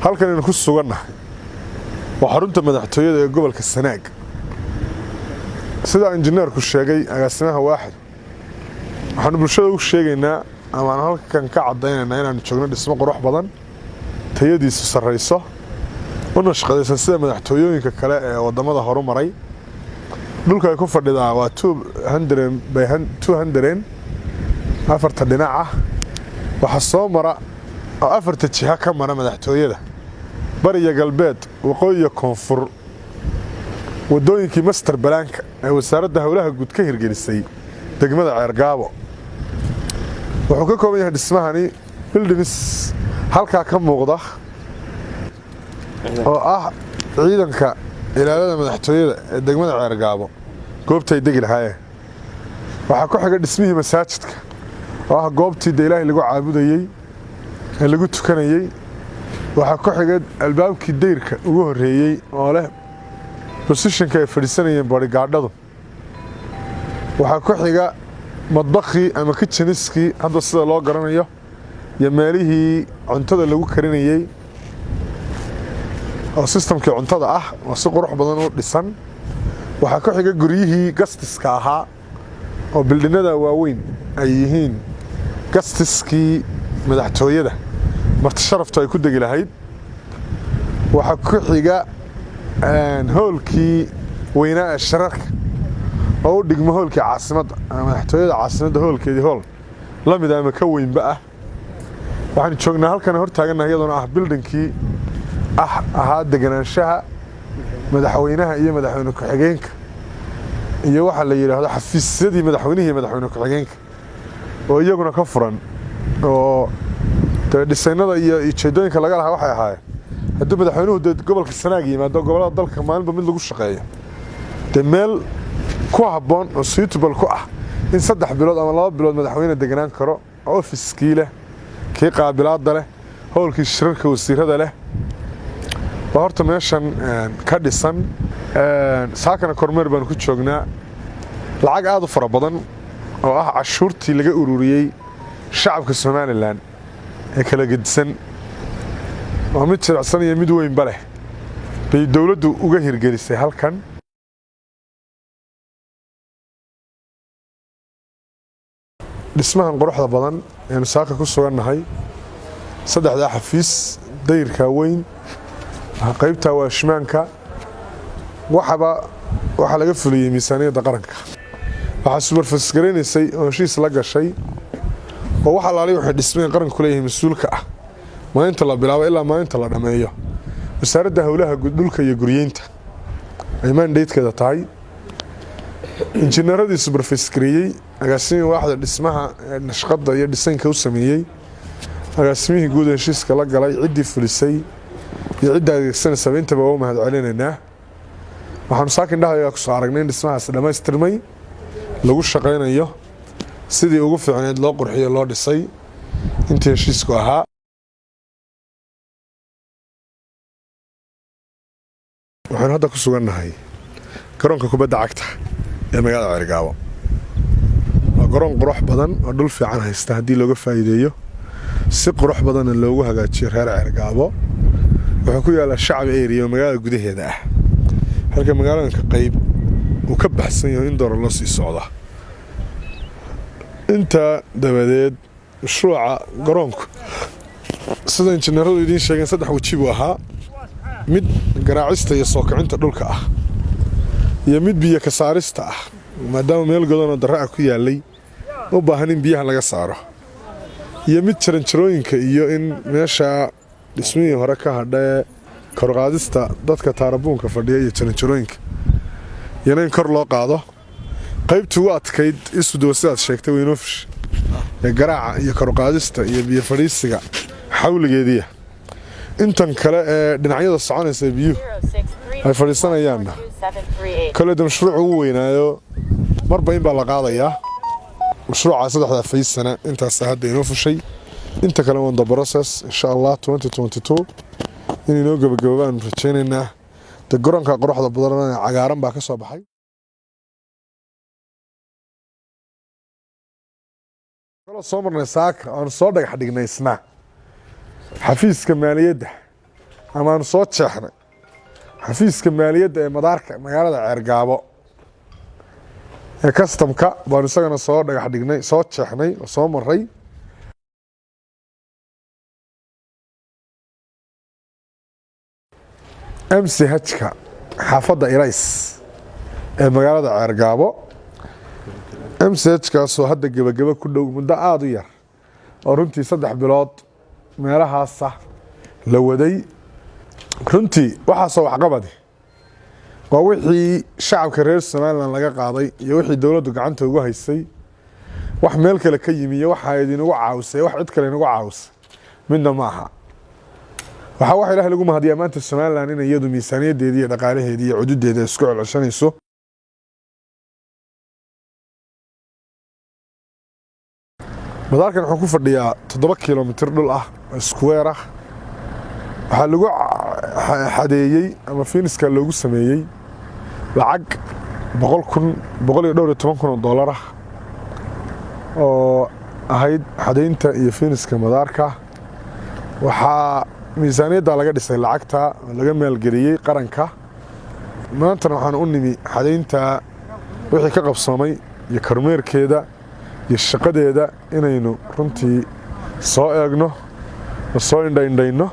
halkan inaan ku sugannahay waa xarunta madaxtooyada ee gobolka Sanaag sida injineerku sheegay agaasimaha waaxid waxaan bulshada u sheegaynaa ama halkan ka cadaynaynaa inaan joogno dhismo qurux badan tayadiisu sareyso una shaqadaysan sida madaxtooyooyinka kale ee wadamada horumaray dhulka ay ku fadhidaa waa 200 by 200 afarta dhinac ah waxa soo mara afarta jiha ka mara madaxtooyada bariga galbeed waqooyiga koonfur wadooyinkii master balaanka ee wasaaradda hawlaha guud ka hirgelisay degmada Ceergaabo wuxuu ka kooban yahay dhismahani buildings halka ka muuqda oo ah ciidanka ilaalada madaxtooyada ee degmada Ceergaabo goobtay degi lahaayeen waxa ku xiga dhismihii masaajidka oo ah goobtii Ilaahay lagu caabudayay ee lagu tukanayay waxa ku xiga albaabkii deyrka ugu horeeyay oo leh positionka ay fadhiisanayeen bodyguardadu waxa ku xiga madbaqii ama kitcheniskii hadda sida loo garanayo iyo meelihii cuntada lagu karinayay oo systemkii cuntada ah oo si qurux badan u dhisan waxa ku xiga guriyihii gastiska ahaa oo bildinada waaweyn ay yihiin gastiskii madaxtooyada marti sharaftu ay ku degi lahayd waxa ku xiga hoolkii weynaa ee shararka oo u dhigmo hoolkii caasimadda madaxtooyada caasimadda hoolkeedii hool la mid ama ka weynba ah waxaan joognaa halkan hor taaganahay iyadoo ah buildingkii ahaa deganaanshaha madaxweynaha iyo madaxweyne ku-xigeenka iyo waxa la yiraahdo xafiisyadii madaxweynaha iyo madaxweyne ku-xigeenka oo iyaguna ka furan oo dhisaynada iyo jeedooyinka laga lahaa waxay ahaayeen haddii madaxweynuhu gobolka Sanaag yimaado gobolada dalka maalinba mid lagu shaqeeyo meel ku habboon oo suitable ku ah in 3 bilood ama 2 bilood madaxweyne deganaan karo ofiskii leh kii qaabilaada leh howlkii shirarka wasiirada leh horta meeshan ka dhisan saakana kormeer baan ku joognaa lacag aad u fara badan oo ah cashuurtii laga ururiyay shacabka Soomaaliland ee kala gedisan oo mid jiracsan iyo mid weyn bale bay dawladdu uga hirgelisay halkan dhismahan quruxda badan ee saaka ku sugannahay saddexda xafiis dayrka weyn qaybta waashmaanka waxa laga fuliyay miisaaniyadda qaranka waxa superfis gareynayay oo heshiis la gashay oo waxa la leeyahay dhismaha qaranku leeyahay mas'uulka ah maalinta la bilaabo ilaa maalinta la dhameeyo wasaaradda hawlaha dhulka iyo guryeynta ay mandate-keeda tahay injineeradii superfis gareeyay agaasimihi waaxda dhismaha nashqadda iyo dhisaynka u sameeyay agaasimihii guud ee heshiiska la galay cidii fulisay iyo cidda adeegsanaysa intaba waa mahad celinaynaa waxaan saakin dhahayaa ku soo aragnay dhismahaas dhamaystirmay lagu shaqeynayo sidii ugu fiicneed loo qurxiyo loo dhisay intii heshiisku ahaa waxaan hadda ku sugannahay garoonka kubadda cagta ee magaalada Ceergaabo waa garoon qurux badan oo dhul fiican haysta haddii looga faa'iideeyo si qurux badan loogu hagaajiyo reer Ceergaabo wuxuu ku yaala shacab area magaalada gudaheeda ah halka magaalada qayb uu ka baxsan yahay in door loo sii socdo inta dabadeed mashruuca garoonku sida injineeradu idin sheegeen 3 waji buu ahaa mid garaacista iyo soo kicinta dhulka ah iyo mid biyo ka saarista ah maadaama meel godan oo darra ku yaalay u baahan in biyaha laga saaro iyo mid jaranjarooyinka iyo in meesha dhismihii hore ka hadhay kor qaadista dadka taarabuunka fadhiya iyo jaranjarooyinka yana in kor loo qaado qaybtu u adkayd isu dawsidaad sheegtay weynoofish ee garaaca iyo kor qaadista iyo biyo fadhiisiga xawligeediya intan kale ee dhinacyada soconaysa biyuhu ay fadhiisanayaan kale mashruuc ugu weynaayo marba in baa la qaadayaa mashruuca 3 faysana intaas hadda inoo fushay inta kale waa process insha Allah 2022 inuu gabagabaan rajaynaynaa garoonka quruxda badan ee cagaaran baa ka soo baxay soo marnay saaka aan soo dhagax dhignaysna xafiiska maaliyadda amaanu soo jeexnay xafiiska maaliyadda ee madaarka magaalada Ceergaabo ee customka baanu isagana soo dhagax dhignay soo jeexnay oo soo maray MCH-ka xaafadda Ilays ee magaalada Ceergaabo MCH-kaasoo hadda gabagaba ku dhow muddo aad u yar oo runtii 3 bilood meelahaas la waday runtii waxaasoo waxqabad waa wixii shacabka reer Soomaaliland laga qaaday iyo wixii dawladdu gacanta ugu haysay wax meel kale ka yimiyo waxa idin ugu caawisay wax cid kale inagu caawisay midna ma aha wax Ilaahay lagu mahadiyaa maanta Soomaaliland in iyadu miisaaniyadeedii iyo dhaqaalaheedii iyo xuduudeeda isku celshanayso madaarkan wuxuu ku fadhiyaa 7 kiiloomitir dhul ah square ah waxa lagu xadeeyay ama fiiniska loogu sameeyay lacag 100,000 dollar ah oo ahayd xadeynta iyo fiiniska madaarka waxa miisaaniyadda laga dhisay lacagta laga maalgeliyay qaranka maanta waxaan u nimi xadeynta wixii ka qabsoomay iyo kormeerkeeda iyo shaqadeeda inaynu runtii soo eegno soo indhaynayno